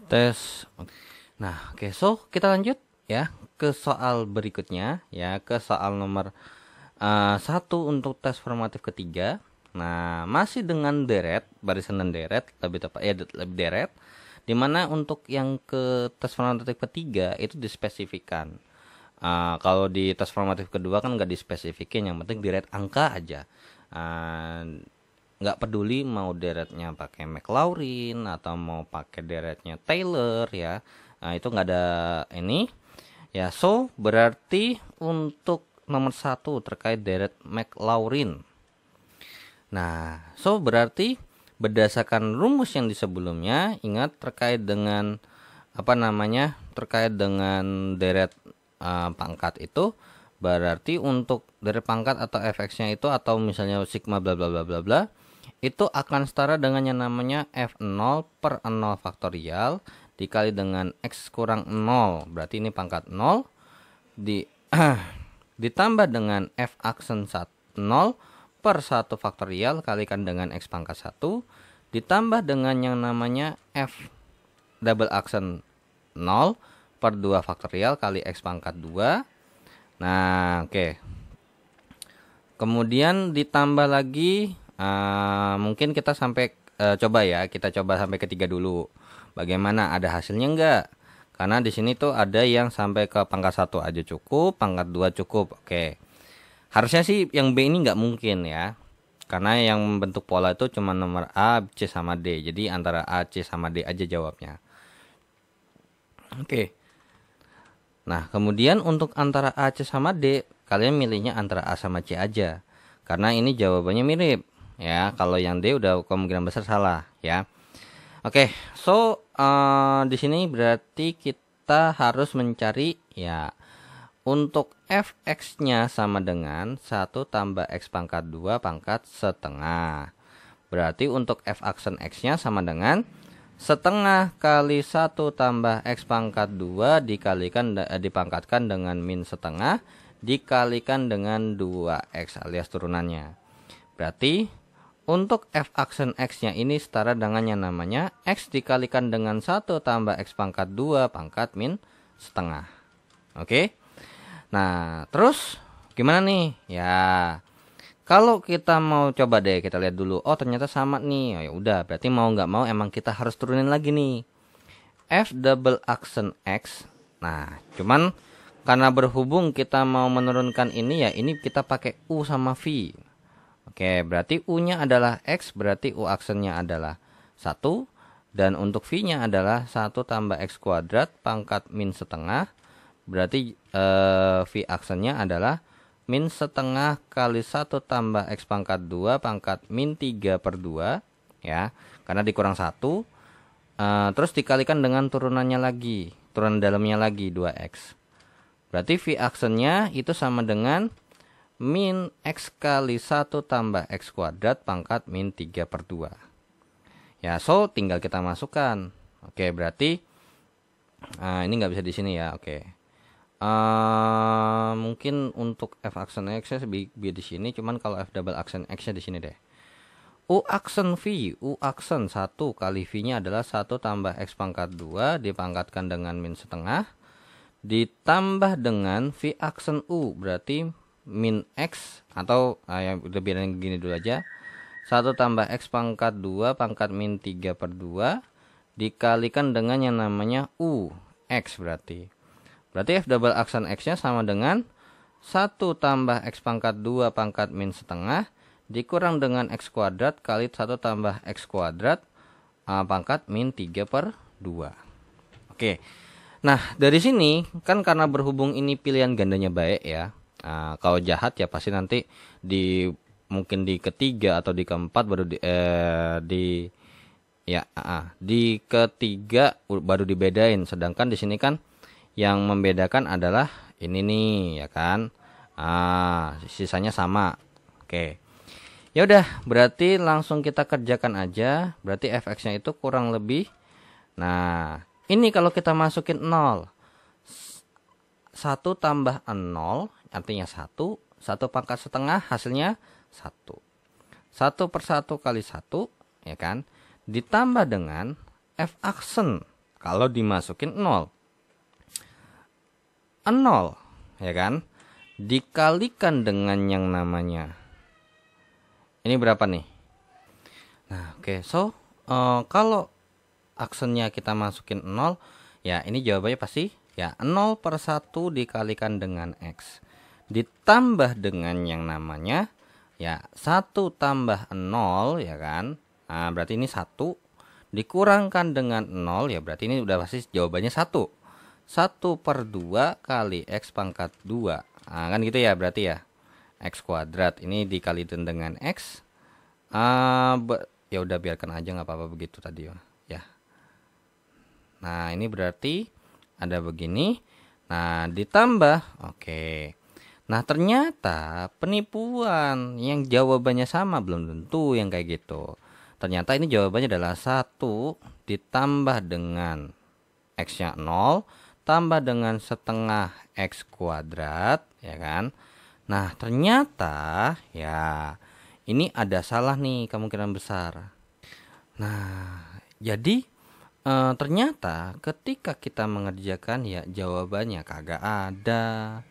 Tes. Nah, oke, so kita lanjut ya ke soal berikutnya ya, ke soal nomor 1 untuk tes formatif ketiga. Nah, masih dengan deret, barisan dan deret, lebih tepat ya lebih deret. Dimana untuk yang ke tes formatif ketiga itu dispesifikan. Kalau di tes formatif kedua kan nggak dispesifikin, yang penting deret angka aja. Uh, nggak peduli mau deretnya pakai McLaurin atau mau pakai deretnya Taylor ya. Nah, itu nggak ada ini ya. So berarti untuk nomor 1 terkait deret McLaurin. Nah, so berarti berdasarkan rumus yang di sebelumnya, ingat terkait dengan apa namanya, terkait dengan deret pangkat itu, berarti untuk deret pangkat atau fx-nya itu atau misalnya sigma bla bla bla bla bla itu akan setara dengan yang namanya F0 per 0 faktorial dikali dengan X kurang 0. Berarti ini pangkat 0 di ditambah dengan F aksen 0 per 1 faktorial kalikan dengan X pangkat 1 ditambah dengan yang namanya F double aksen 0 per 2 faktorial kali X pangkat 2. Nah, oke. Kemudian ditambah lagi mungkin kita sampai coba ya, kita coba sampai ketiga dulu. Bagaimana, ada hasilnya enggak? Karena di sini tuh ada yang sampai ke pangkat 1 aja cukup, pangkat 2 cukup. Oke. Harusnya sih yang B ini enggak mungkin ya. Karena yang membentuk pola itu cuma nomor A, C sama D. Jadi antara A, C sama D aja jawabnya. Oke. Nah, kemudian untuk antara A, C sama D, kalian milihnya antara A sama C aja. Karena ini jawabannya mirip. Ya, kalau yang D udah kemungkinan besar salah ya. Oke, so di sini berarti kita harus mencari ya untuk fx-nya sama dengan 1 tambah x pangkat 2 pangkat setengah. Berarti untuk f aksen x-nya sama dengan setengah kali 1 tambah x pangkat 2 dipangkatkan dengan min setengah dikalikan dengan 2x alias turunannya. Berarti untuk f aksen x-nya ini setara dengan yang namanya x dikalikan dengan 1 tambah x pangkat 2 pangkat min setengah. Oke. Nah, terus gimana nih? Ya, kalau kita mau coba deh kita lihat dulu. Oh, ternyata sama nih. Oh, ya udah, berarti mau nggak mau emang kita harus turunin lagi nih. F double aksen x. Nah, cuman karena berhubung kita mau menurunkan ini ya, ini kita pakai U sama V. Oke, berarti U-nya adalah X, berarti U aksennya adalah 1. Dan untuk V-nya adalah 1 tambah X kuadrat pangkat min setengah. Berarti V aksennya adalah min setengah kali 1 tambah X pangkat 2 pangkat min 3 per 2. Ya, karena dikurang 1. Terus dikalikan dengan turunannya lagi. Turunan dalamnya lagi 2X. Berarti V aksennya itu sama dengan min x kali 1 tambah x kuadrat pangkat min 3 per 2. Ya, so tinggal kita masukkan. Oke, berarti ini nggak bisa di sini ya. Oke. Mungkin untuk f aksen x nya biar di sini. Cuman kalau f double aksen x nya di sini deh. U aksen V. U aksen 1 kali V-nya adalah 1 tambah x pangkat 2 dipangkatkan dengan min setengah. Ditambah dengan V aksen U. Berarti min x atau yang udah biarin gini dulu aja, 1 tambah x pangkat 2 pangkat min 3 per 2 dikalikan dengan yang namanya U x. Berarti f double aksen x nya sama dengan 1 tambah x pangkat 2 pangkat min setengah dikurang dengan x kuadrat kali 1 tambah x kuadrat pangkat min 3 per 2. Oke. Nah, dari sini kan karena berhubung ini pilihan gandanya baik ya. Kalau jahat ya pasti nanti mungkin di ketiga atau di keempat baru di ketiga baru dibedain. Sedangkan di sini kan yang membedakan adalah ini nih ya kan. Sisanya sama. Oke. Ya udah, berarti langsung kita kerjakan aja. Berarti fx-nya itu kurang lebih. Nah, ini kalau kita masukin 0. 1 tambah 0 artinya 1. 1 pangkat setengah hasilnya 1. 1 per 1 kali 1 ya kan. Ditambah dengan f aksen kalau dimasukin 0. 0, ya kan? Dikalikan dengan yang namanya. Ini berapa nih? Nah, oke. So, kalau aksennya kita masukin 0, ya ini jawabannya pasti ya 0/1 dikalikan dengan X. Ditambah dengan yang namanya ya 1 tambah 0, ya kan? Nah, berarti ini 1 dikurangkan dengan 0, ya berarti ini udah pasti jawabannya 1. 1/2 kali X pangkat 2. Nah, kan gitu ya berarti ya. X kuadrat ini dikalikan dengan X. Ya udah biarkan aja, nggak apa-apa begitu tadi ya. Nah, ini berarti ada begini. Nah, ditambah. Oke. Nah, ternyata penipuan yang jawabannya sama belum tentu yang kayak gitu. Ternyata ini jawabannya adalah 1 ditambah dengan X-nya 0 tambah dengan setengah X kuadrat, ya kan? Nah, ternyata ya ini ada salah nih, kemungkinan besar. Nah, jadi ternyata ketika kita mengerjakan ya jawabannya kagak ada.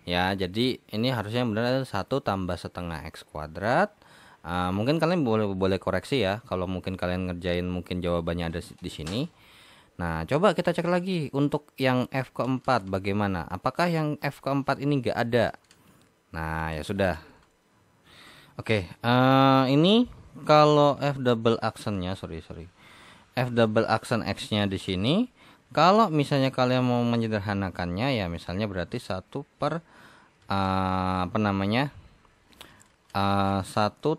Ya, jadi ini harusnya benar 1 tambah setengah X kuadrat. Mungkin kalian boleh koreksi ya kalau mungkin kalian ngerjain mungkin jawabannya ada di sini. Nah, coba kita cek lagi untuk yang F keempat bagaimana? Apakah yang F keempat ini enggak ada? Nah, ya sudah. Oke, ini kalau F double aksennya, sorry. F double aksen X-nya di sini. Kalau misalnya kalian mau menyederhanakannya ya misalnya berarti 1 per 1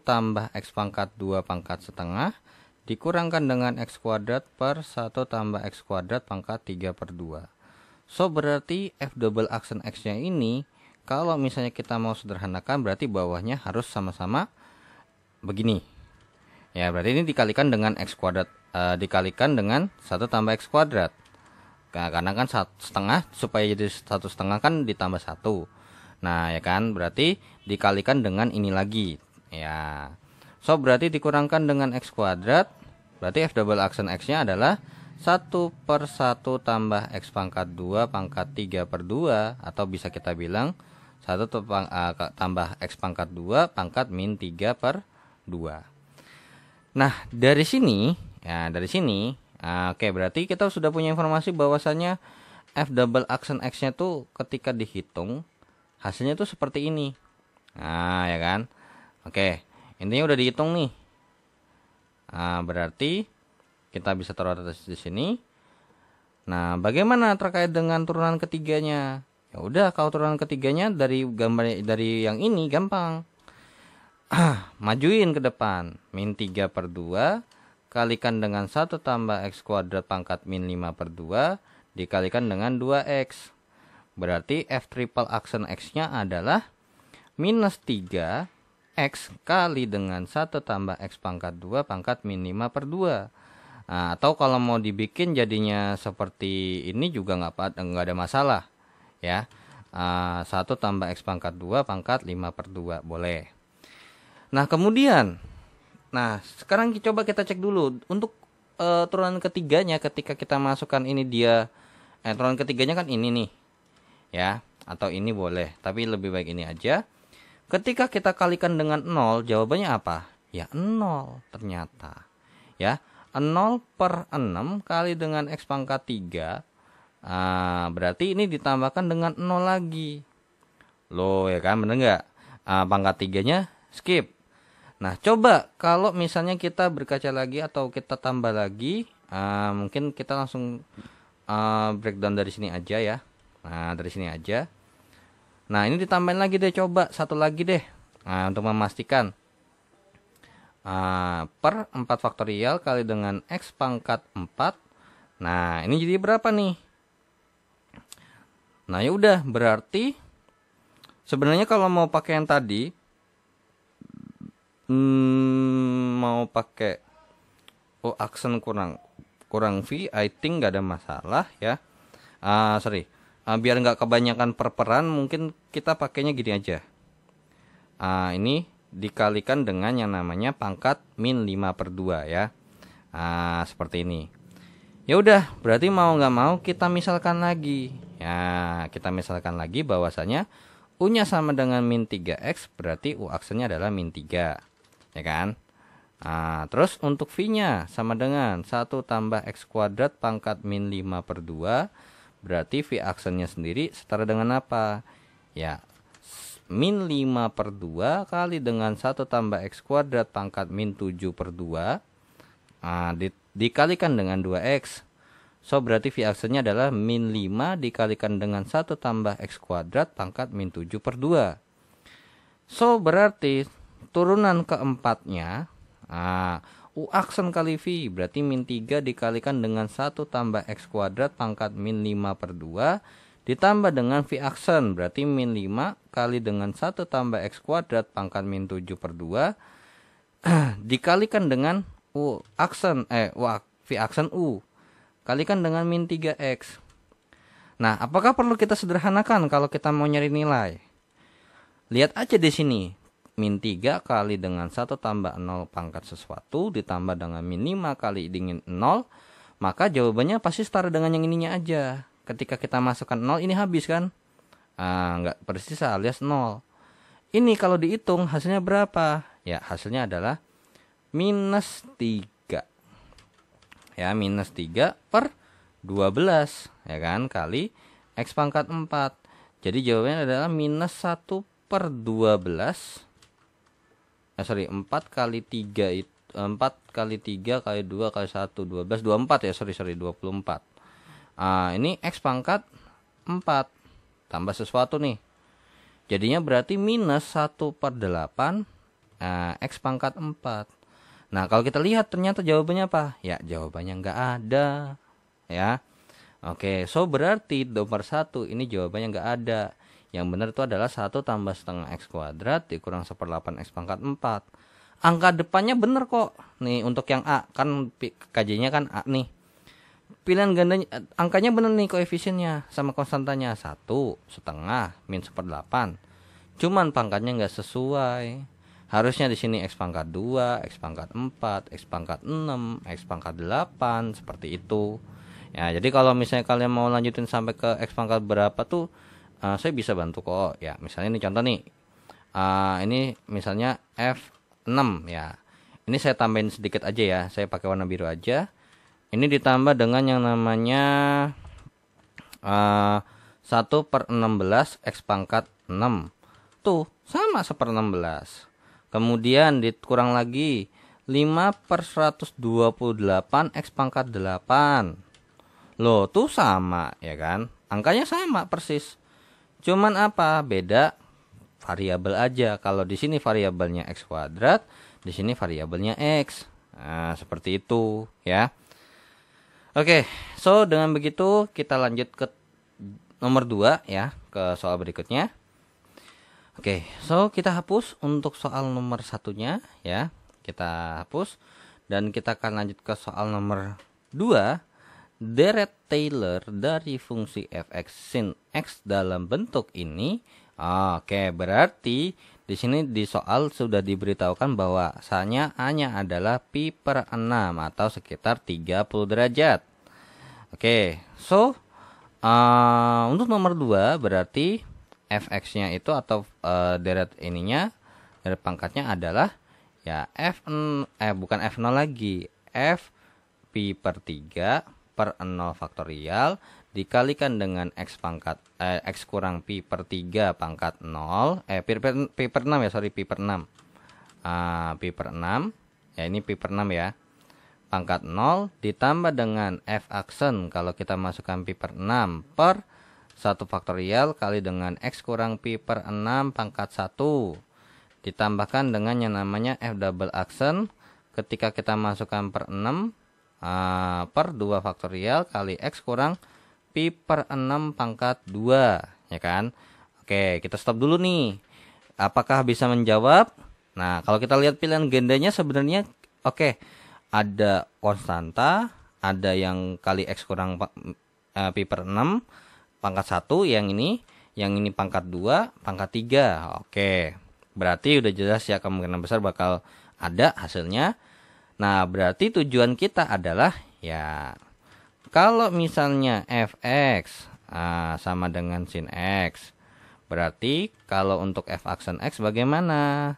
tambah X pangkat 2 pangkat setengah dikurangkan dengan X kuadrat per 1 tambah X kuadrat pangkat 3/2. So, berarti F double aksen X-nya ini, kalau misalnya kita mau sederhanakan, berarti bawahnya harus sama-sama begini. Ya, berarti ini dikalikan dengan X kuadrat, dikalikan dengan 1 tambah X kuadrat. Nah, karena kan 1/2, supaya jadi 1/2 kan ditambah 1. Nah, ya kan, berarti dikalikan dengan ini lagi. Ya. So, berarti dikurangkan dengan X kuadrat. Berarti F double aksen X-nya adalah 1 per 1 tambah X pangkat 2 pangkat 3/2. Atau bisa kita bilang 1 tambah X pangkat 2 pangkat min 3/2. Nah, dari sini, oke, berarti kita sudah punya informasi bahwasannya F double aksen X-nya tuh ketika dihitung, hasilnya tuh seperti ini. Nah, ya kan? Oke, intinya udah dihitung nih. Nah, berarti kita bisa taruh di sini. Nah, bagaimana terkait dengan turunan ketiganya? Ya udah, kalau turunan ketiganya dari gambar dari yang ini gampang. Majuin ke depan. Min 3/2 kalikan dengan 1 tambah X kuadrat pangkat min 5/2 dikalikan dengan 2X. Berarti F triple aksen X-nya adalah minus 3 X kali dengan 1 tambah X pangkat 2 pangkat min 5/2. Nah, atau kalau mau dibikin jadinya seperti ini juga nggak ada masalah. Ya, 1 tambah X pangkat 2 pangkat 5/2 boleh. Nah, kemudian, sekarang coba kita cek dulu. Untuk turunan ketiganya ketika kita masukkan ini dia, turunan ketiganya kan ini nih. Ya, atau ini boleh. Tapi lebih baik ini aja. Ketika kita kalikan dengan 0, jawabannya apa? Ya 0 ternyata. Ya, 0/6 kali dengan X pangkat 3. Berarti ini ditambahkan dengan 0 lagi. Loh, ya kan, bener nggak? Pangkat 3-nya skip. Nah, coba kalau misalnya kita berkaca lagi atau kita tambah lagi. Mungkin kita langsung breakdown dari sini aja ya. Nah, dari sini aja. Nah, ini ditambahin lagi deh, coba satu lagi deh. Nah, untuk memastikan. Per 4 faktorial kali dengan X pangkat 4. Nah, ini jadi berapa nih? Nah, ya udah, berarti sebenarnya kalau mau pakai yang tadi, mau pakai aksen kurang V, I think nggak ada masalah ya. Biar nggak kebanyakan perperan, mungkin kita pakainya gini aja. Ini dikalikan dengan yang namanya pangkat min 5/2 ya. Seperti ini. Ya udah, berarti mau nggak mau kita misalkan lagi. Ya, kita misalkan lagi bahwasanya U-nya sama dengan min 3x, berarti U aksennya adalah min 3. Ya kan? Nah, terus untuk V-nya sama dengan 1 tambah x kuadrat pangkat min 5 per 2. Berarti V aksennya sendiri setara dengan apa? Ya, min 5 per 2 kali dengan 1 tambah x kuadrat pangkat min 7 per 2. Dikalikan dengan 2x. So berarti V aksennya adalah min 5 dikalikan dengan 1 tambah x kuadrat pangkat min 7 per 2. So berarti turunan keempatnya, U aksen kali V berarti min 3 dikalikan dengan 1 tambah x kuadrat pangkat min 5 per 2 ditambah dengan V aksen berarti min 5 kali dengan 1 tambah x kuadrat pangkat min 7 per 2 dikalikan dengan V aksen U kalikan dengan min 3x. Nah, apakah perlu kita sederhanakan kalau kita mau nyari nilai? Lihat aja di sini. Min 3 kali dengan 1 tambah 0 pangkat sesuatu ditambah dengan min 5 kali dengan 0. Maka jawabannya pasti setara dengan yang ininya aja. Ketika kita masukkan 0 ini habis kan? Nggak bersisa alias 0. Ini kalau dihitung hasilnya berapa? Ya, hasilnya adalah minus 3. Ya, minus 3 per 12 ya kan kali x pangkat 4. Jadi jawabannya adalah minus 1 per 12. 4 kali 3 itu 4 kali 3 kali 2 kali 1 12 24 ya, 24. Ini x pangkat 4 tambah sesuatu nih. Jadinya berarti minus 1 per 8 x pangkat 4. Nah, kalau kita lihat ternyata jawabannya apa? Ya, jawabannya nggak ada. Ya. Oke, so berarti nomor 1 ini jawabannya nggak ada. Yang benar itu adalah 1 tambah setengah x kuadrat dikurang 1/8 x pangkat 4. Angka depannya benar kok. Nih, untuk yang A, kan KJ-nya kan A nih. Pilihan gandanya, angkanya benar nih koefisiennya sama konstantanya. 1 setengah min 1/8. Cuman pangkatnya nggak sesuai. Harusnya di sini x pangkat 2, x pangkat 4, x pangkat 6, x pangkat 8, seperti itu. Ya, jadi kalau misalnya kalian mau lanjutin sampai ke x pangkat berapa tuh, saya bisa bantu kok. Ya, misalnya ini contoh nih. Ini misalnya F6 ya. Ini saya tambahin sedikit aja ya. Saya pakai warna biru aja. Ini ditambah dengan yang namanya 1/16 x pangkat 6. Tuh, sama 1/16. Kemudian dikurang lagi 5/128 x pangkat 8. Loh, tuh sama ya kan? Angkanya sama persis. Cuman apa? Beda variabel aja. Kalau di sini variabelnya x kuadrat, di sini variabelnya x. Nah, seperti itu ya. Oke, so dengan begitu kita lanjut ke nomor 2 ya, ke soal berikutnya. Oke, so kita hapus untuk soal nomor 1-nya ya. Kita hapus dan kita akan lanjut ke soal nomor 2. Deret Taylor dari fungsi fx sin x dalam bentuk ini. Oke, berarti di sini di soal sudah diberitahukan bahwasanya A-nya adalah pi per 6 atau sekitar 30 derajat. Oke, so untuk nomor 2 berarti fx-nya itu atau deret ininya, deret pangkatnya adalah ya bukan f0 lagi, f pi per 3 per 0 faktorial dikalikan dengan x pangkat x kurang pi per 3 pangkat 0 pi per 6 ya, pi per 6 pi per 6 ya, ini pi per 6 ya, pangkat 0 ditambah dengan f aksen kalau kita masukkan pi per 6 per 1 faktorial kali dengan x kurang pi per 6 pangkat 1 ditambahkan dengan yang namanya f double aksen ketika kita masukkan per 6 per 2 faktorial kali x kurang pi per 6 pangkat 2 ya kan. Oke, kita stop dulu nih. Apakah bisa menjawab? Nah, kalau kita lihat pilihan gandanya sebenarnya oke, ada konstanta, ada yang kali x kurang pi per 6 pangkat 1, yang ini pangkat 2, pangkat 3. Oke. Berarti udah jelas ya, kemungkinan besar bakal ada hasilnya. Nah, berarti tujuan kita adalah ya Kalau misalnya fx sama dengan sin x, berarti kalau untuk f aksen x bagaimana?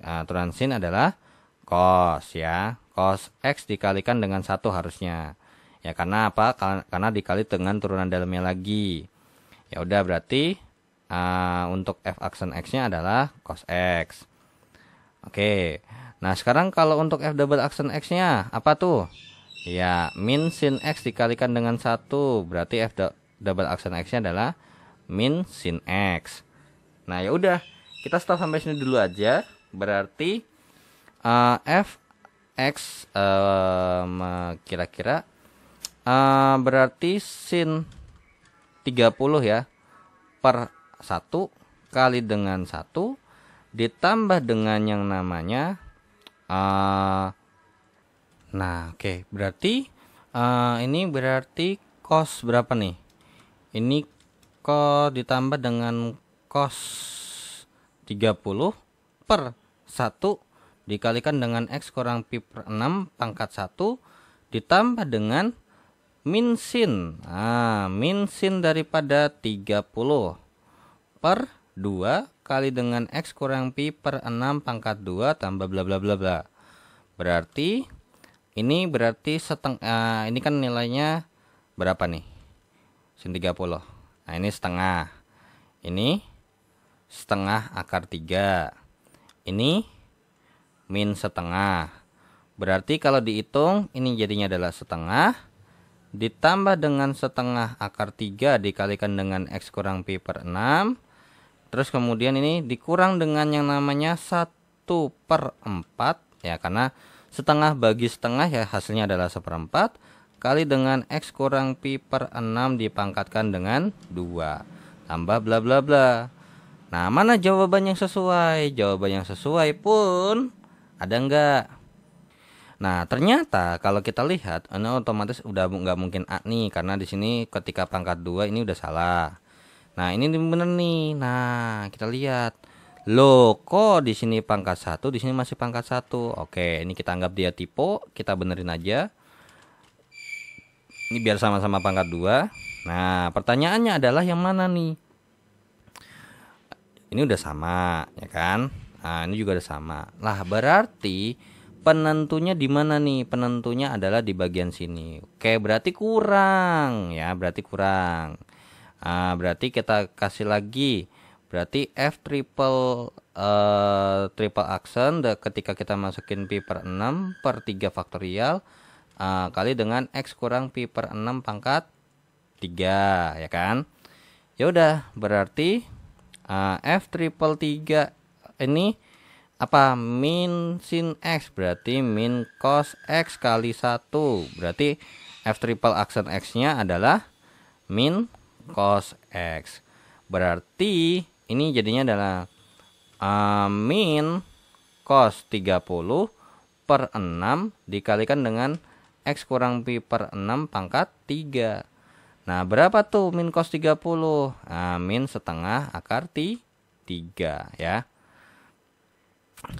Aturan sin adalah cos ya. Cos x dikalikan dengan 1 harusnya. Ya karena apa? Karena dikali dengan turunan dalamnya lagi. Ya udah berarti untuk f aksen x-nya adalah cos x. Oke. Nah, sekarang kalau untuk f double aksen x-nya apa tuh? Ya, min sin x dikalikan dengan 1. Berarti f double aksen x-nya adalah min sin x. Nah, ya udah. Kita stop sampai sini dulu aja. Berarti f x kira-kira berarti sin 30 ya per 1 kali dengan 1 ditambah dengan yang namanya nah oke, berarti ini berarti cos berapa nih? Ini cos ditambah dengan cos 30 per 1 dikalikan dengan x kurang pi per 6 pangkat 1 ditambah dengan min sin. Min sin daripada 30 per 2 kali dengan x kurang pi per 6 pangkat 2 tambah bla bla bla bla. Berarti ini berarti setengah, ini kan nilainya berapa nih? Sin 30. Nah, ini setengah. Ini setengah akar 3. Ini min setengah. Berarti kalau dihitung ini jadinya adalah setengah ditambah dengan setengah akar 3 dikalikan dengan x kurang pi per 6. Terus kemudian ini dikurang dengan yang namanya 1 per 4 ya, karena setengah bagi setengah ya hasilnya adalah 1/4 kali dengan x kurang pi per 6 dipangkatkan dengan 2 tambah bla bla bla. Nah, mana jawaban yang sesuai? Jawaban yang sesuai pun ada enggak? Nah, ternyata kalau kita lihat ini otomatis udah nggak mungkin A nih, karena di sini ketika pangkat 2 ini udah salah. Nah, ini bener nih. Nah, kita lihat. Loh, kok di sini pangkat 1, di sini masih pangkat 1. Oke, ini kita anggap dia typo, kita benerin aja. Ini biar sama-sama pangkat 2. Nah, pertanyaannya adalah yang mana nih? Ini udah sama, ya kan? Nah, ini juga udah sama. Lah, berarti penentunya di mana nih? Penentunya adalah di bagian sini. Oke, berarti kurang, ya, berarti kurang. Berarti kita kasih lagi. Berarti f triple aksen ketika kita masukin pi per 6 per 3 faktorial kali dengan x kurang pi per 6 pangkat 3, ya kan? Ya udah, berarti f triple 3 ini apa? Min sin x, berarti min cos x kali 1. Berarti f triple aksen x-nya adalah min cos x. Berarti ini jadinya adalah min cos 30 per 6 dikalikan dengan x kurang pi per 6 pangkat 3. Nah, berapa tuh min cos 30? Min setengah akar 3 ya.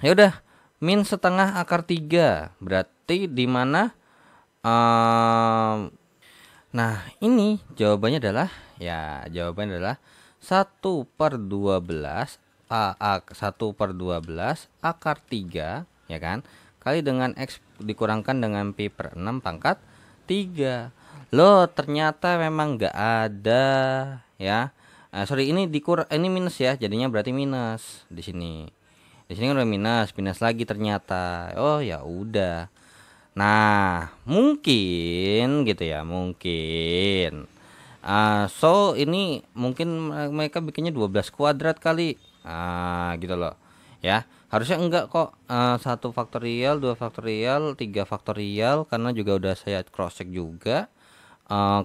Ya udah, min setengah akar 3. Berarti di mana nah, ini jawabannya adalah ya, jawabannya adalah 1 per 12 1 per 12 akar 3 ya kan, kali dengan x dikurangkan dengan pi per 6 pangkat 3. Loh, ternyata memang nggak ada ya. Sorry, ini ini minus ya, jadinya berarti minus di sini. Di sini kan udah minus lagi ternyata. Oh ya udah. Nah, mungkin gitu ya, mungkin. So ini mungkin mereka bikinnya 12 kuadrat kali. Gitu loh. Ya, harusnya enggak kok. 1 faktorial, 2 faktorial, 3 faktorial, karena juga udah saya cross check juga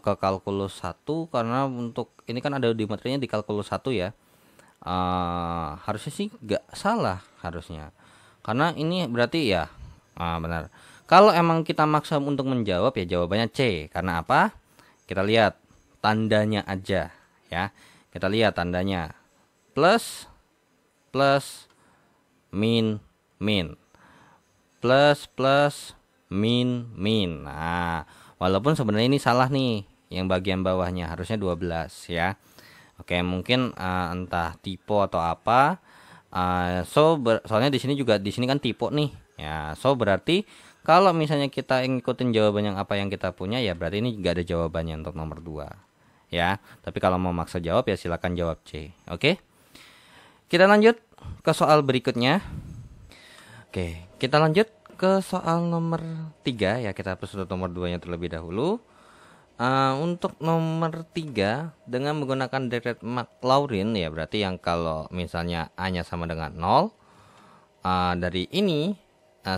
ke kalkulus 1, karena untuk ini kan ada di materinya di kalkulus 1 ya. Harusnya sih enggak salah harusnya. Karena ini berarti ya benar. Kalau emang kita maksa untuk menjawab ya jawabannya C. Karena apa? Kita lihat tandanya aja ya. Kita lihat tandanya. Plus, plus, min, min. Plus, plus, min, min. Nah, Walaupun sebenarnya ini salah nih, yang bagian bawahnya harusnya 12 ya. Oke, mungkin entah tipe atau apa. Soalnya di sini kan tipe nih. Ya, so berarti kalau misalnya kita ngikutin jawaban yang apa yang kita punya, ya berarti ini nggak ada jawabannya untuk nomor 2. Ya, tapi kalau mau maksa jawab ya silakan jawab C. Oke. Kita lanjut ke soal berikutnya. Oke, kita lanjut ke soal nomor 3 ya. Kita hapus nomor 2-nya terlebih dahulu. Untuk nomor 3 dengan menggunakan direct Maclaurin ya, berarti yang kalau misalnya A-nya sama dengan 0, dari ini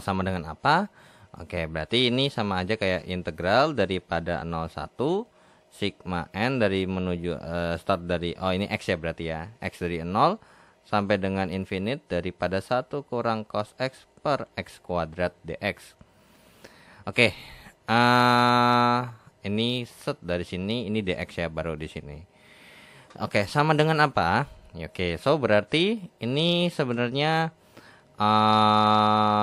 sama dengan apa? Oke, berarti ini sama aja kayak integral daripada 01 sigma n dari menuju start dari ini X ya, berarti ya. X dari 0 sampai dengan infinite daripada 1 kurang cos X per X kuadrat dx. Oke. Ini set dari sini, ini dx ya, baru di sini. Oke, sama dengan apa? Oke, so berarti ini sebenarnya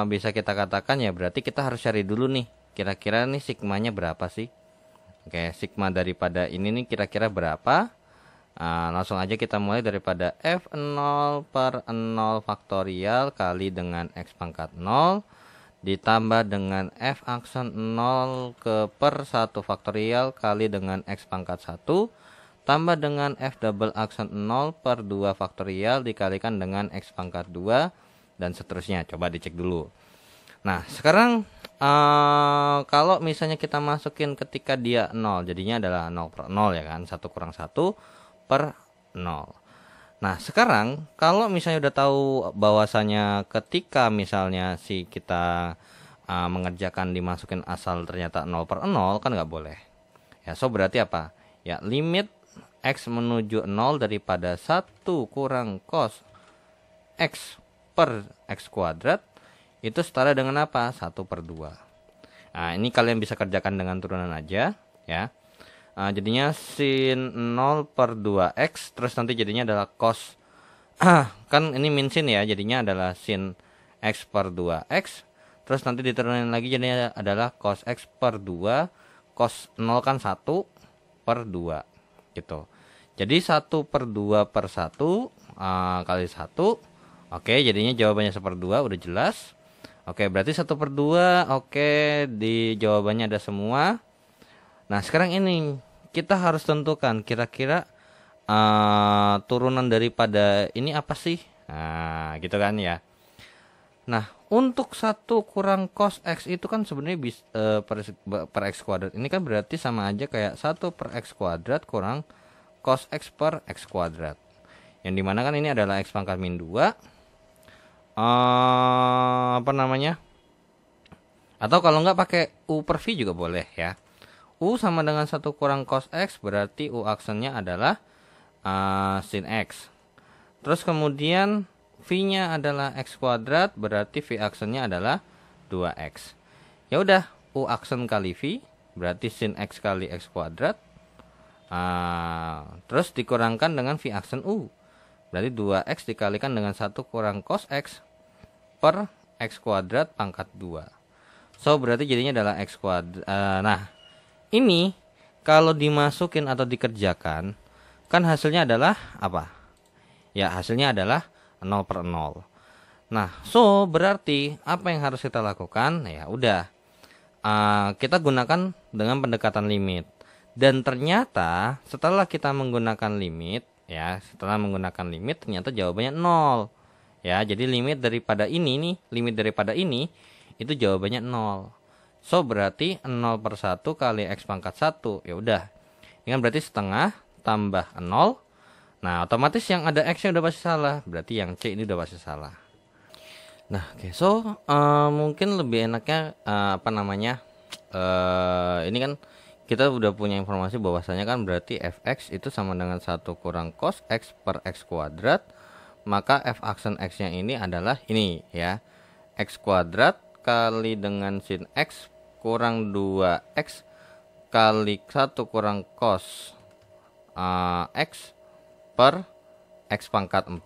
bisa kita katakan ya, berarti kita harus cari dulu nih, kira-kira nih sigmanya berapa sih? Oke, sigma daripada ini nih kira-kira berapa? Langsung aja kita mulai daripada F0 per 0 faktorial kali dengan X pangkat 0 ditambah dengan F aksen 0 ke per 1 faktorial kali dengan X pangkat 1 tambah dengan F double aksen 0 per 2 faktorial dikalikan dengan X pangkat 2 dan seterusnya. Coba dicek dulu. Nah, sekarang kalau misalnya kita masukin ketika dia 0, jadinya adalah 0 per 0 ya kan, 1 kurang 1 per 0. Nah, sekarang kalau misalnya udah tahu bahwasanya ketika misalnya si kita mengerjakan dimasukin asal ternyata 0 per 0 kan nggak boleh. Ya, so berarti apa? Ya, limit X menuju 0 daripada 1 kurang cos X per X kuadrat itu setara dengan apa? 1 per 2. Nah, ini kalian bisa kerjakan dengan turunan aja ya. Jadinya sin 0 per 2x terus nanti jadinya adalah cos kan ini min sin ya, jadinya adalah sin x per 2x terus nanti diturunin lagi jadinya adalah cos x per 2 cos 0 kan 1 per 2 gitu. Jadi 1 per 2 per 1 kali 1. Oke, jadinya jawabannya 1/2 udah jelas. Oke, berarti 1 per 2. Oke, di jawabannya ada semua. Nah, sekarang ini kita harus tentukan kira-kira turunan daripada ini apa sih? Nah, gitu kan ya. Nah, untuk 1 kurang cos X itu kan sebenarnya per X kuadrat. Ini kan berarti sama aja kayak 1 per X kuadrat kurang cos X per X kuadrat. Yang dimana kan ini adalah X pangkat min 2. Apa namanya? Atau kalau nggak pakai U per V juga boleh ya. U sama dengan 1 kurang cos X berarti U aksennya adalah sin X. Terus kemudian V-nya adalah X kuadrat berarti V aksennya adalah 2X. Ya udah, U aksen kali V berarti sin X kali X kuadrat. Terus dikurangkan dengan V aksen U. Berarti 2X dikalikan dengan 1 kurang cos X per X kuadrat pangkat 2. So berarti jadinya adalah X kuadrat. Nah, ini kalau dimasukin atau dikerjakan kan hasilnya adalah apa? Ya, hasilnya adalah 0 per 0. Nah, so berarti apa yang harus kita lakukan? Ya udah, kita gunakan dengan pendekatan limit. Dan ternyata setelah kita menggunakan limit, ya setelah menggunakan limit ternyata jawabannya 0. Ya, jadi limit daripada ini itu jawabannya 0. So berarti 0 per 1 kali X pangkat 1. Ya udah. Ini kan berarti setengah tambah 0. Nah, otomatis yang ada X-nya udah pasti salah. Berarti yang C ini udah pasti salah. Nah, oke. So, mungkin lebih enaknya apa namanya? Ini kan kita udah punya informasi bahwasanya kan berarti Fx itu sama dengan 1 kurang cos X per X kuadrat. Maka F aksen X-nya ini adalah ini ya. X kuadrat kali dengan sin X kurang 2X kali 1 kurang cos X per X pangkat 4.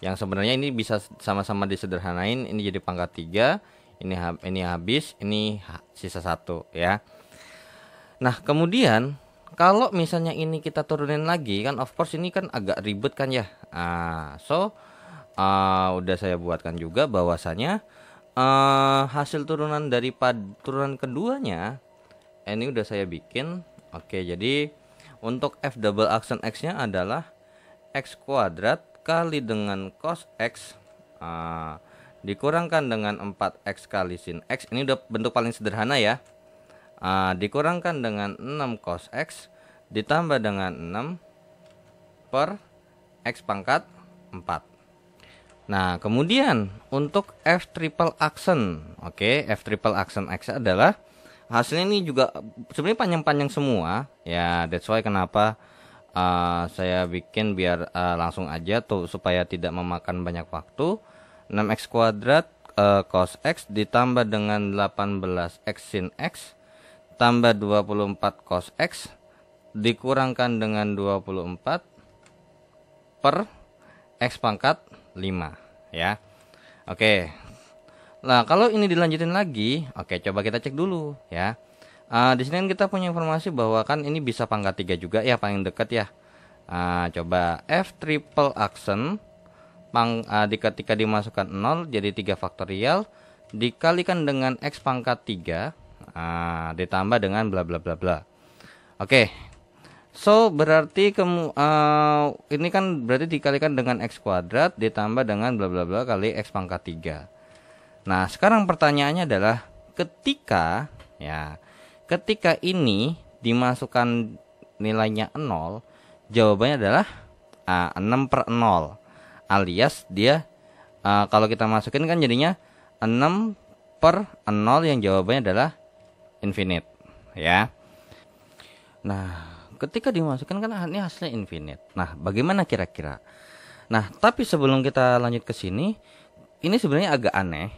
Yang sebenarnya ini bisa sama-sama disederhanain. Ini jadi pangkat 3. Ini habis. Ini sisa 1 ya. Nah, kemudian kalau misalnya ini kita turunin lagi kan, of course ini kan agak ribet kan ya. Udah saya buatkan juga bahwasanya hasil turunan daripada turunan keduanya ini udah saya bikin. Oke, jadi untuk f double aksen x-nya adalah x kuadrat kali dengan cos x dikurangkan dengan 4x kali sin x. Ini udah bentuk paling sederhana ya. Dikurangkan dengan 6 cos x ditambah dengan 6 per x pangkat 4. Nah, kemudian untuk f triple aksen, oke, f triple aksen x adalah hasilnya ini juga sebenarnya panjang-panjang semua ya. That's why kenapa saya bikin biar langsung aja tuh supaya tidak memakan banyak waktu. 6x kuadrat cos x ditambah dengan 18x sin x tambah 24 cos x dikurangkan dengan 24 per x pangkat 5 ya. Oke. Nah, kalau ini dilanjutin lagi, oke, coba kita cek dulu ya. Di sini kan kita punya informasi bahwa kan ini bisa pangkat 3 juga ya, paling dekat ya. Coba f triple aksen ketika dimasukkan 0 jadi 3 faktorial dikalikan dengan x pangkat 3 ditambah dengan bla bla bla bla. Oke. So berarti ini kan berarti dikalikan dengan x kuadrat ditambah dengan bla bla bla kali x pangkat 3. Nah, sekarang pertanyaannya adalah ketika ini dimasukkan nilainya 0, jawabannya adalah 6 per 0. Alias dia kalau kita masukin kan jadinya 6 per 0 yang jawabannya adalah infinite ya. Nah, ketika dimasukkan kan ini hasilnya infinite. Nah, bagaimana kira-kira? Nah, tapi sebelum kita lanjut ke sini, ini sebenarnya agak aneh.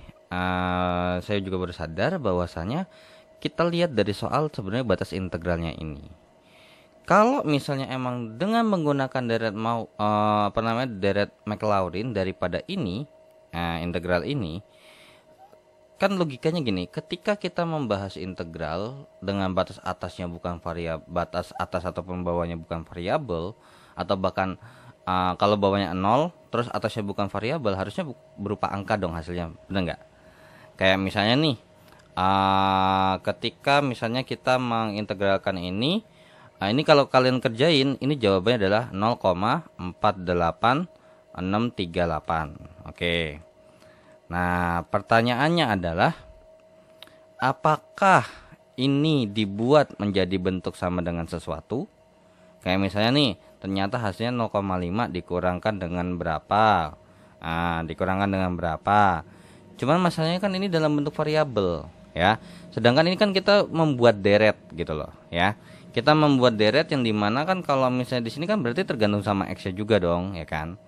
Saya juga baru sadar bahwasanya kita lihat dari soal sebenarnya batas integralnya ini. Kalau misalnya emang dengan menggunakan deret deret Maclaurin daripada ini integral ini, kan logikanya gini, ketika kita membahas integral dengan batas atasnya bukan variabel, batas atas ataupun bawahnya bukan variabel, atau bahkan kalau bawahnya 0 terus atasnya bukan variabel, harusnya berupa angka dong hasilnya, benar nggak? Kayak misalnya nih, ketika misalnya kita mengintegralkan ini kalau kalian kerjain, ini jawabannya adalah 0,48638. Oke. Nah, pertanyaannya adalah apakah ini dibuat menjadi bentuk sama dengan sesuatu? Kayak misalnya nih, ternyata hasilnya 0,5 dikurangkan dengan berapa? Dikurangkan dengan berapa? Cuman masalahnya kan ini dalam bentuk variabel, ya. Sedangkan ini kan kita membuat deret gitu loh, ya. Kita membuat deret yang dimana kan kalau misalnya di sini kan berarti tergantung sama x-nya juga dong, ya kan?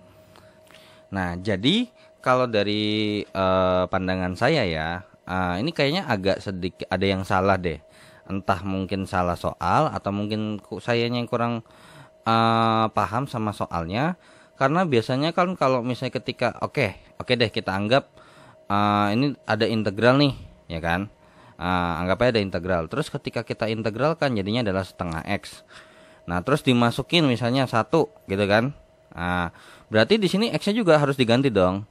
Nah, jadi kalau dari pandangan saya ya, ini kayaknya agak sedikit ada yang salah deh. Entah mungkin salah soal atau mungkin sayanya yang kurang paham sama soalnya. Karena biasanya kan kalau misalnya ketika oke deh kita anggap ini ada integral nih, ya kan? Anggap aja ada integral. Terus ketika kita integralkan jadinya adalah setengah x. Nah, terus dimasukin misalnya 1 gitu kan? Berarti di sini x-nya juga harus diganti dong.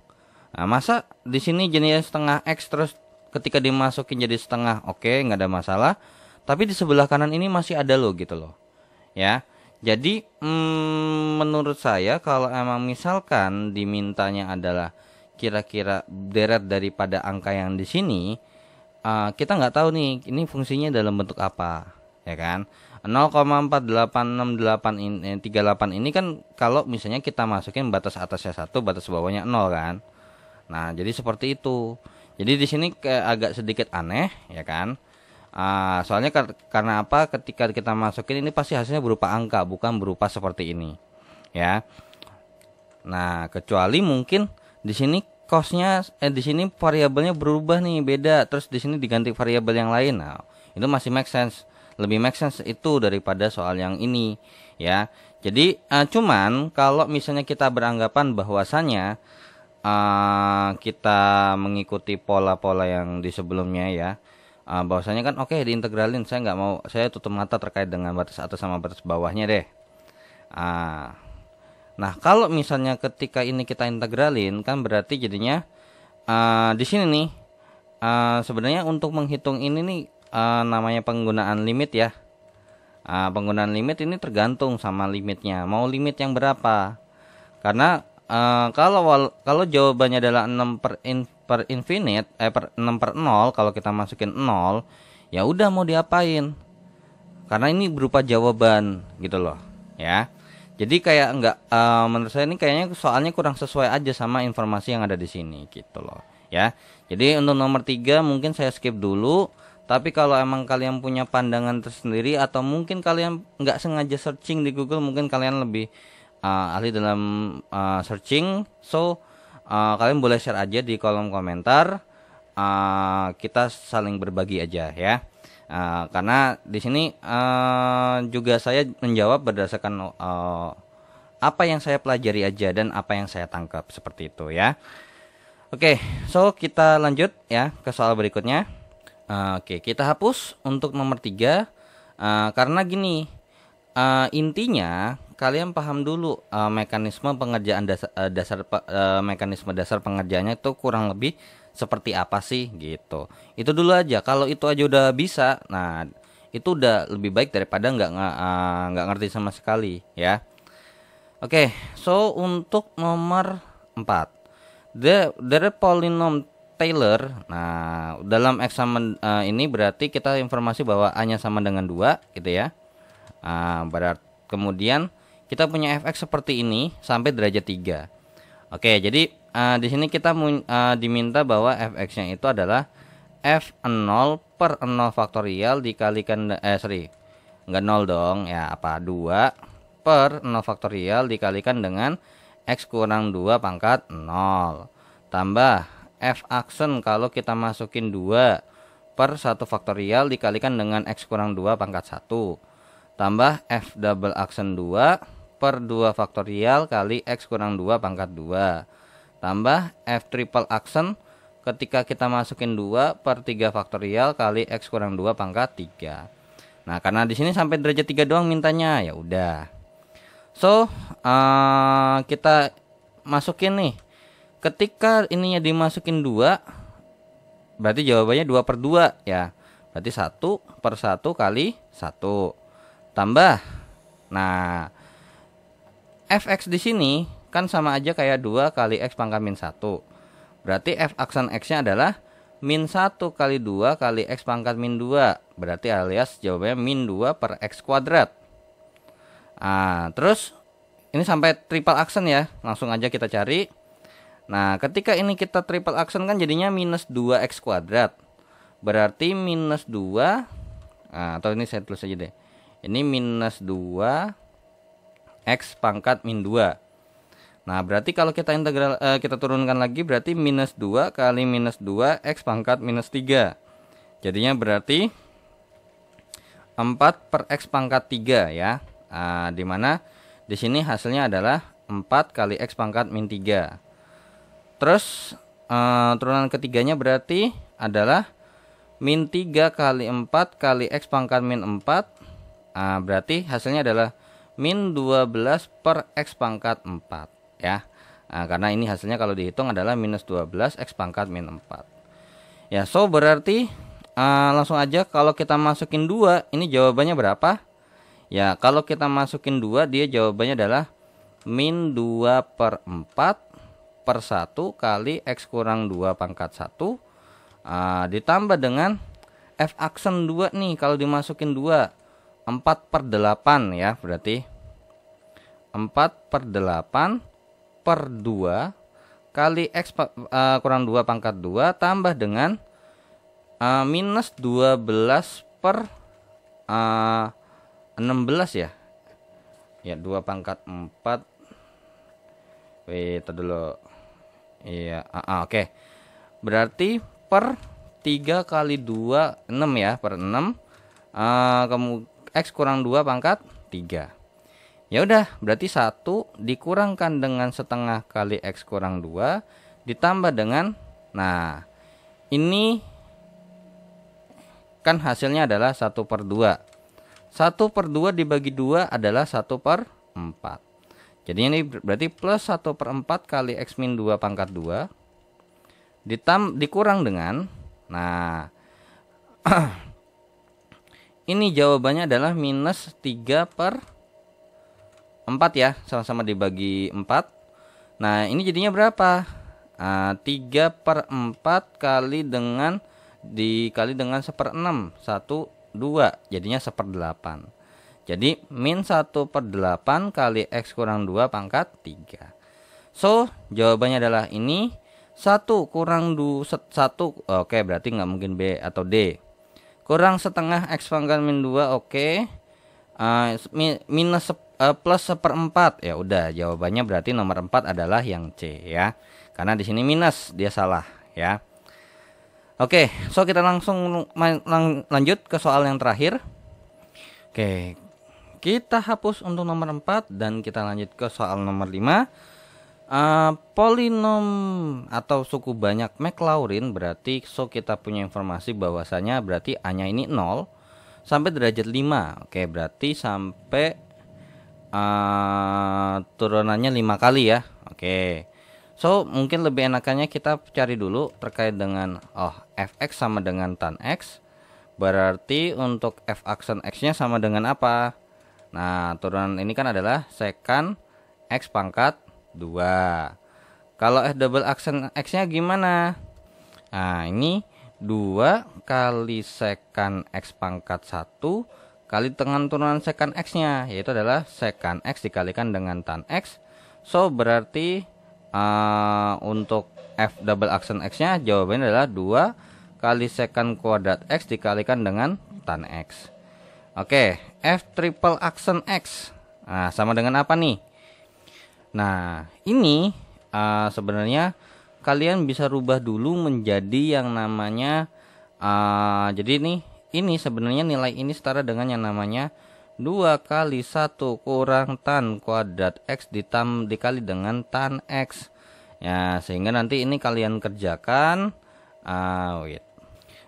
Nah, masa di sini jadinya setengah x terus ketika dimasukin jadi setengah, oke, nggak ada masalah. Tapi di sebelah kanan ini masih ada loh gitu loh, ya. Jadi menurut saya kalau emang misalkan dimintanya adalah kira-kira deret daripada angka yang di sini, kita nggak tahu nih ini fungsinya dalam bentuk apa, ya kan? 0,48638 ini kan kalau misalnya kita masukin batas atasnya 1, batas bawahnya 0 kan. Nah, jadi seperti itu. Jadi di sini kayak agak sedikit aneh, ya kan? Soalnya karena apa? Ketika kita masukin ini pasti hasilnya berupa angka, bukan berupa seperti ini, ya. Nah, kecuali mungkin di sini cosnya, di sini variabelnya berubah nih, beda. Terus di sini diganti variabel yang lain. Nah, itu masih make sense, lebih make sense itu daripada soal yang ini, ya. Jadi cuman kalau misalnya kita beranggapan bahwasannya kita mengikuti pola-pola yang di sebelumnya ya, Bahwasanya kan oke, diintegralin, saya nggak mau, saya tutup mata terkait dengan batas atas sama batas bawahnya deh. Ah, nah kalau misalnya ketika ini kita integralin kan berarti jadinya di sini nih sebenarnya untuk menghitung ini nih namanya penggunaan limit ya. Penggunaan limit ini tergantung sama limitnya, mau limit yang berapa. Karena kalau jawabannya adalah 6 per infinite, per 6 per 0, kalau kita masukin 0, ya udah mau diapain? Karena ini berupa jawaban gitu loh, ya. Jadi kayak enggak, menurut saya ini kayaknya soalnya kurang sesuai aja sama informasi yang ada di sini gitu loh, ya. Jadi untuk nomor 3 mungkin saya skip dulu. Tapi kalau emang kalian punya pandangan tersendiri atau mungkin kalian nggak sengaja searching di Google, mungkin kalian lebih ahli dalam searching, so kalian boleh share aja di kolom komentar. Kita saling berbagi aja ya. Karena di sini juga saya menjawab berdasarkan apa yang saya pelajari aja dan apa yang saya tangkap seperti itu ya. Oke, so kita lanjut ya ke soal berikutnya. Oke, kita hapus untuk nomor 3 karena gini, intinya kalian paham dulu mekanisme pengerjaan mekanisme dasar pengerjaannya itu kurang lebih seperti apa sih gitu. Itu dulu aja. Kalau itu aja udah bisa, nah itu udah lebih baik daripada nggak ngerti sama sekali ya. Oke, so untuk nomor 4, the polynomial Taylor. Nah, dalam eksamen ini berarti kita informasi bahwa A-nya sama dengan 2 gitu ya. Kemudian kita punya fx seperti ini sampai derajat 3. Oke, jadi di sini kita diminta bahwa fx-nya itu adalah f0 per 0 faktorial dikalikan enggak 0 dong ya, 2 per 0 faktorial dikalikan dengan x kurang 2 pangkat 0 tambah f aksen kalau kita masukin 2 per 1 faktorial dikalikan dengan x kurang 2 pangkat 1 tambah f double aksen 2 per 2 faktorial kali x kurang 2 pangkat 2 tambah f triple aksen ketika kita masukin 2 per 3 faktorial kali x kurang 2 pangkat 3. Nah, karena di sini sampai derajat 3 doang mintanya, ya udah. So, kita masukin nih. Ketika ininya dimasukin 2, berarti jawabannya 2 per 2 ya. Berarti 1 per 1 kali 1. Tambah. Nah, fx di sini kan sama aja kayak 2 kali x pangkat min 1. Berarti f aksen x-nya adalah min 1 kali 2 kali x pangkat min 2. Berarti alias jawabannya min 2 per x kuadrat. Terus ini sampai triple aksen ya. Langsung aja kita cari. Nah, ketika ini kita triple aksen kan jadinya minus 2x kuadrat. Berarti minus 2, atau ini saya tulis aja deh. Ini minus 2x pangkat min 2. Nah, berarti kalau kita integral kita turunkan lagi berarti minus 2 kali minus 2x pangkat minus 3. Jadinya berarti 4 per x pangkat 3 ya. Dimana di sini hasilnya adalah 4 kali x pangkat min 3. Terus turunan ketiganya berarti adalah min 3 kali 4 kali x pangkat min 4. Berarti hasilnya adalah min 12 per x pangkat 4 ya. Karena ini hasilnya kalau dihitung adalah minus 12 x pangkat min 4. Ya, so berarti langsung aja kalau kita masukin 2, ini jawabannya berapa? Ya, kalau kita masukin 2, dia jawabannya adalah min 2 per 4 per 1 kali x kurang 2 pangkat 1 ditambah dengan f aksen 2 nih kalau dimasukin 2 4 per 8 ya, berarti 4 per 8 per 2 kali x kurang 2 pangkat 2 tambah dengan minus 12 per 16 ya. Ya, 2 pangkat 4. Wait, dulu. Iya, oke. Berarti per 3 kali 2 6 ya, per 6. X kurang 2 pangkat 3. Ya udah, berarti 1 dikurangkan dengan setengah kali x kurang 2 ditambah dengan, nah, ini kan hasilnya adalah 1/2. 1/2 dibagi 2 adalah 1/4. Jadi ini berarti plus 1/4 kali X min 2 pangkat 2 dikurang dengan, nah ini jawabannya adalah minus 3/4 ya, sama-sama dibagi 4. Nah ini jadinya berapa? 3/4 kali dengan dikali dengan 1/6, 1, 2, jadinya 1/8. Jadi min 1/8 kali X kurang 2 pangkat 3. So jawabannya adalah ini 1 kurang 1, oke berarti nggak mungkin B atau D. Kurang setengah X pangkat min 2, oke. Minus plus 1/4, ya udah jawabannya berarti nomor 4 adalah yang C ya. Karena di sini minus, dia salah ya. Oke, so kita langsung lanjut ke soal yang terakhir. Oke, kita hapus untuk nomor 4 dan kita lanjut ke soal nomor 5. Polinom atau suku banyak Maclaurin, berarti so kita punya informasi bahwasanya berarti A-nya ini 0 sampai derajat 5. Oke, berarti sampai turunannya 5 kali ya. Oke. So mungkin lebih enakannya kita cari dulu terkait dengan fx sama dengan tan x. Berarti untuk f aksen x-nya sama dengan apa? Nah, turunan ini kan adalah secant x pangkat 2. Kalau f double aksen x-nya gimana? Nah, ini 2 kali secant x pangkat 1 kali dengan turunan secant x-nya, yaitu adalah secant x dikalikan dengan tan x. So berarti untuk f double aksen x-nya jawabannya adalah 2 kali secant kuadrat x dikalikan dengan tan x. Oke, f triple aksen x. Nah, sama dengan apa nih? Nah, ini sebenarnya kalian bisa rubah dulu menjadi yang namanya jadi ini sebenarnya nilai ini setara dengan yang namanya 2 kali 1 kurang tan kuadrat x dikali dengan tan x. Ya, sehingga nanti ini kalian kerjakan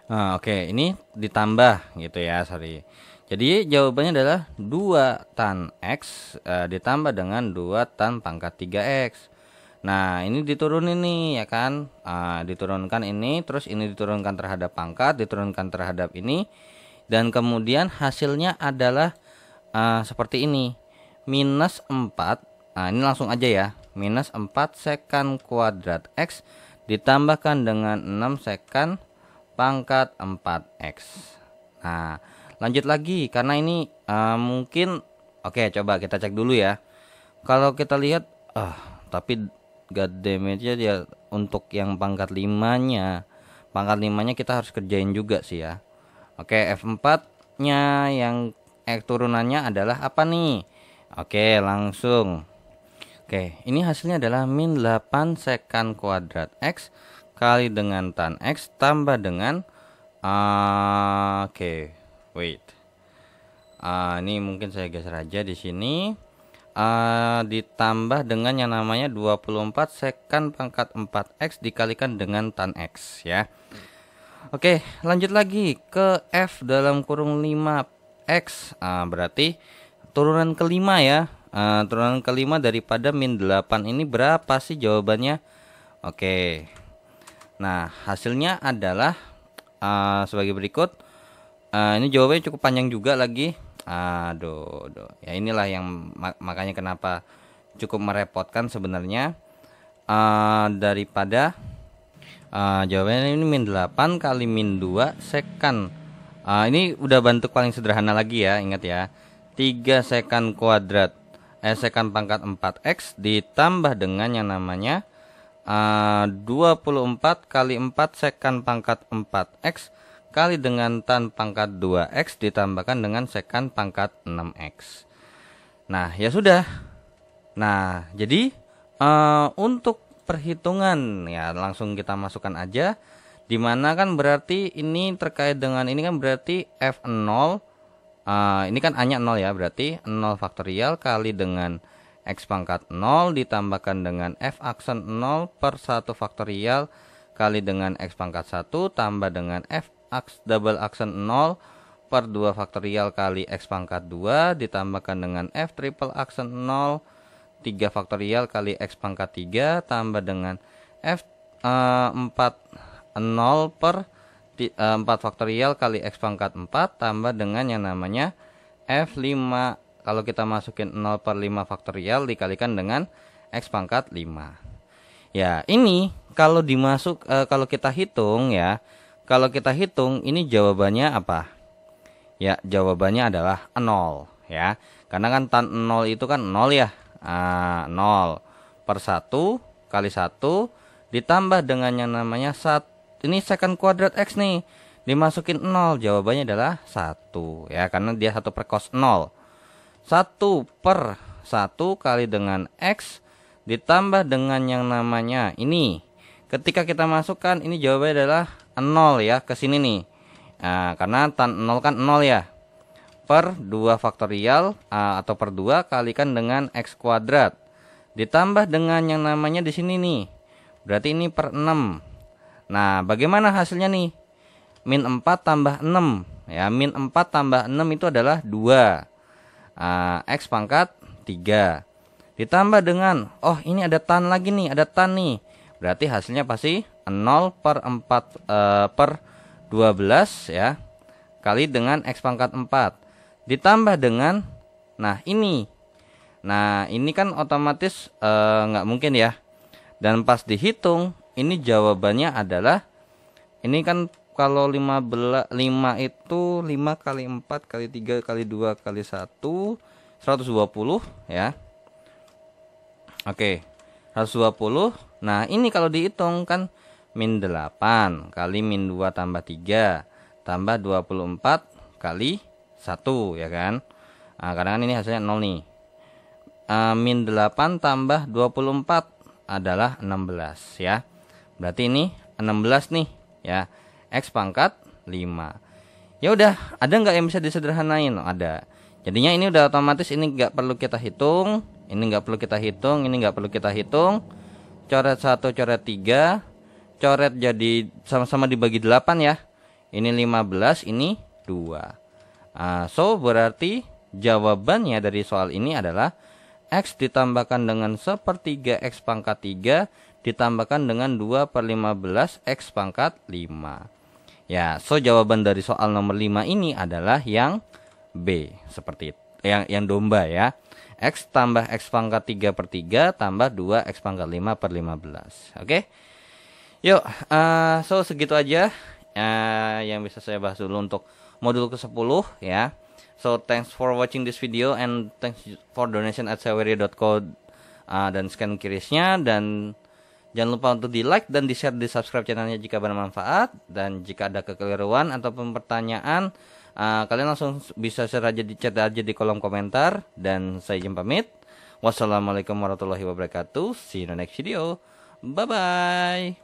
oke, ini ditambah gitu ya, sorry. Jadi jawabannya adalah 2 tan x ditambah dengan 2 tan pangkat 3x. Nah, ini diturunin nih ya kan. Diturunkan ini, terus ini diturunkan terhadap pangkat, diturunkan terhadap ini. Dan kemudian hasilnya adalah seperti ini. Minus 4. Nah, ini langsung aja ya. Minus 4 secant kuadrat x ditambahkan dengan 6 secant pangkat 4x. Nah, lanjut lagi karena ini mungkin oke, coba kita cek dulu ya. Kalau kita lihat tapi god damage-nya dia untuk yang pangkat 5-nya. Pangkat 5-nya kita harus kerjain juga sih ya. Oke, F4-nya yang turunannya adalah apa nih? Oke, langsung. Oke, ini hasilnya adalah min 8 secant kuadrat x kali dengan tan x tambah dengan ini mungkin saya geser aja di sini. Ditambah dengan yang namanya 24 secant pangkat 4x dikalikan dengan tan x ya. Oke, lanjut lagi ke f dalam kurung 5x. Berarti turunan kelima ya. Turunan kelima daripada min 8 ini berapa sih jawabannya? Oke. Nah, hasilnya adalah sebagai berikut. Ini jawabannya cukup panjang juga lagi. Aduh. Ya inilah yang makanya kenapa cukup merepotkan sebenarnya. Daripada jawabannya ini min 8 kali min 2 secant. Ini udah bentuk paling sederhana lagi ya, ingat ya. 3 secant kuadrat secant pangkat 4x ditambah dengan yang namanya 24 kali 4 secant pangkat 4x kali dengan tan pangkat 2x ditambahkan dengan secant pangkat 6x. Nah, ya sudah. Nah, jadi untuk perhitungan ya langsung kita masukkan aja. Dimana kan berarti ini terkait dengan ini kan berarti F0 ini kan A-nya 0 ya, berarti 0 faktorial kali dengan X pangkat 0 ditambahkan dengan F aksen 0 per 1 faktorial kali dengan X pangkat 1 tambah dengan F double aksen 0 per 2 faktorial kali X pangkat 2 ditambahkan dengan F triple aksen 0 3 faktorial kali X pangkat 3 tambah dengan F 4 0 per 4 faktorial kali X pangkat 4 tambah dengan yang namanya F5 kalau kita masukin 0 per 5 faktorial dikalikan dengan X pangkat 5. Ya, ini kalau kalau kita hitung ya, kalau kita hitung ini jawabannya apa? Ya, jawabannya adalah 0 ya. Karena kan tan 0 itu kan 0 ya. 0 per 1 kali 1 ditambah dengan yang namanya 1. Ini second kuadrat X nih. Dimasukin 0, jawabannya adalah 1 ya, karena dia 1 per cos 0. 1 per 1 kali dengan X ditambah dengan yang namanya ini. Ketika kita masukkan ini jawabannya adalah 0 ya, ke sini nih. Nah, karena tan 0 kan 0 ya. Per 2 faktorial atau per 2 kalikan dengan X kuadrat. Ditambah dengan yang namanya di sini nih. Berarti ini per 6. Nah, bagaimana hasilnya nih? Min 4 tambah 6. Ya, min 4 tambah 6 itu adalah 2. X pangkat 3. Ditambah dengan, oh ini ada tan lagi nih, ada tan nih. Berarti hasilnya pasti 0 per 4 per 12 ya. Kali dengan X pangkat 4. Ditambah dengan, nah ini. Nah ini kan otomatis nggak mungkin ya. Dan pas dihitung, ini jawabannya adalah, ini kan kalau 5 itu 5 kali 4 kali 3 kali 2 kali 1, 120 ya. Oke, 120. Nah, ini kalau dihitung kan min 8 kali min 2 tambah 3 tambah 24 kali 1 ya kan. Nah, karena kan ini hasilnya 0 nih. Min 8 tambah 24 adalah 16 ya. Berarti ini 16 nih ya. X pangkat 5. Ya udah, ada nggak yang bisa disederhanain? Ada. Jadinya ini udah otomatis, ini nggak perlu kita hitung. Ini nggak perlu kita hitung, ini nggak perlu kita hitung. Coret 1, coret 3, coret jadi sama-sama dibagi 8 ya. Ini 15, ini 2. So berarti jawabannya dari soal ini adalah X ditambahkan dengan 1/3 X pangkat 3 ditambahkan dengan 2 per 15 X pangkat 5. Ya, so jawaban dari soal nomor 5 ini adalah yang B, seperti itu. Yang domba ya. X tambah X pangkat 3/3 tambah 2 X pangkat 5 per 15. Oke. Yuk, so segitu aja yang bisa saya bahas dulu untuk modul ke-10 ya. So thanks for watching this video and thanks for donation at saweria.co dan scan QRIS-nya, dan jangan lupa untuk di like dan di share, di subscribe channelnya jika bermanfaat, dan jika ada kekeliruan ataupun pertanyaan kalian langsung bisa share aja di chat aja di kolom komentar, dan saya izin pamit. Wassalamualaikum warahmatullahi wabarakatuh. See you in the next video. Bye bye.